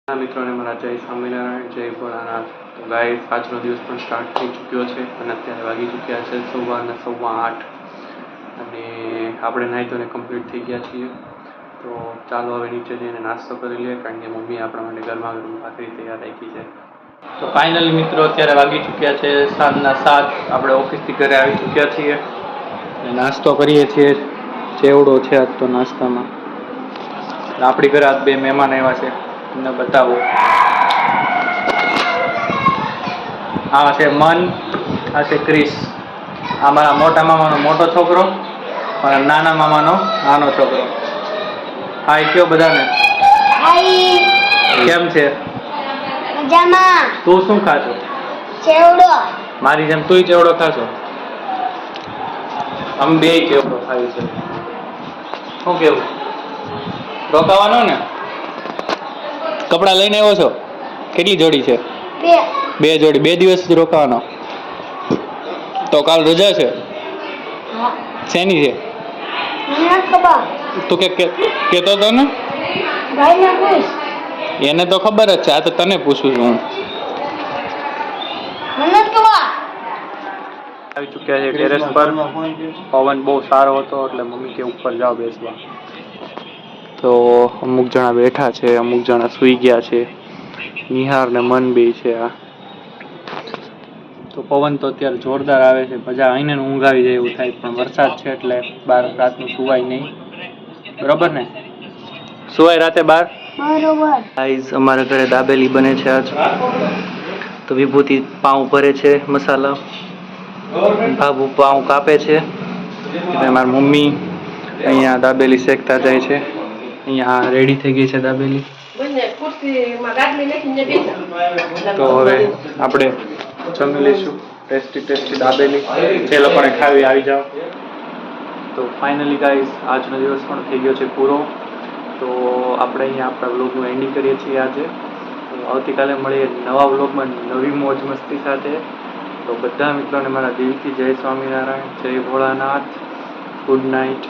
મિત્રોને મારા જય સ્વામિનારાયણ, જય ભોળાનાથ. તો ગાઈસ, આજનો દિવસ પણ સ્ટાર્ટ થઈ ચૂક્યો છે અને અત્યારે વાગી ચૂક્યા છે સવારના 8:15 અને આપણે નાહી ધોઈને કમ્પ્લીટ થઈ ગયા છીએ. તો ચાલો હવે નીચે જઈને નાસ્તો કરી લઈએ, કારણ કે મમ્મી આપણા માટે ગરમા ગરમ ભાખરી તૈયાર રાખી છે. તો ફાઇનલી મિત્રો અત્યારે વાગી ચૂક્યા છે સાંજના 7. આપણે ઓફિસથી ઘરે આવી ચૂક્યા છીએ અને નાસ્તો કરીએ છીએ. ચેવડો છે આજ તો નાસ્તામાં. આપણી ઘરે આજ 2 મહેમાન આવ્યા છે, તમને બતાવો. આ છે મન, આ છે ક્રિસ. આ મારા મોટા મામાનો મોટો છોકરો અને નાના મામાનો નાનો છોકરો. હાય કયો બધાને. કેમ છે? મજામાં. તું શું ખાશો? ચેવડો. મારી જેમ તુંય ચેવડો ખાશો? અમે બે ચેવડો ખાવી છે. શું કેવું? રોકાવાનો ને? કપડાં લઈને આવ્યો છો? કેટલી જોડી છે? 2 જોડી. 2 દિવસ સુધી રોકાવાનો? તો કાલ રજા છે? શેની છે? તું કેતો હતો ને? એને તો ખબર જ છે, આ તો તને પૂછું છું હું. આવી ચૂક્યા છે ટેરેસ પર. પવન બહુ સારો હતો એટલે મમ્મી કે ઉપર જાઓ બેસવા. તો અમુક જણા બેઠા છે, અમુક જણા સૂઈ ગયા છે. નિહાર ને મન બે છે આ. તો પવન તો અત્યારે જોરદાર આવે છે, મજા આવીને ઊંઘ આવી જાય એવું થાય, પણ વરસાદ છે એટલે બહાર રાતનું સુવાય નહીં. બરોબર ને? સુવાય રાતે બહાર? બરોબર. ગાઈઝ, અમારા ઘરે દાબેલી બને છે આજ. તો વિભૂતિ પાઉં ભરે છે મસાલા, બાબુ પાઉં કાપે છે અને મારી મમ્મી અહીંયા દાબેલી શેકતા જાય છે. અહીંયા રેડી થઈ ગઈ છે દાબેલી. તો હવે આપણે જમી લઈશું ટેસ્ટી દાબેલી. જે લોકોને ખાવી આવી જાઓ. તો ફાઇનલી ગાઈઝ, આજનો દિવસ પણ થઈ ગયો છે પૂરો. તો આપણે અહીંયા આપણા વ્લોગનું એન્ડિંગ કરીએ છીએ આજે. તો આવતીકાલે મળીએ નવા વ્લોગમાં નવી મોજ મસ્તી સાથે. તો બધા મિત્રોને મારા દિલથી જય સ્વામિનારાયણ, જય ભોળાનાથ. Good night.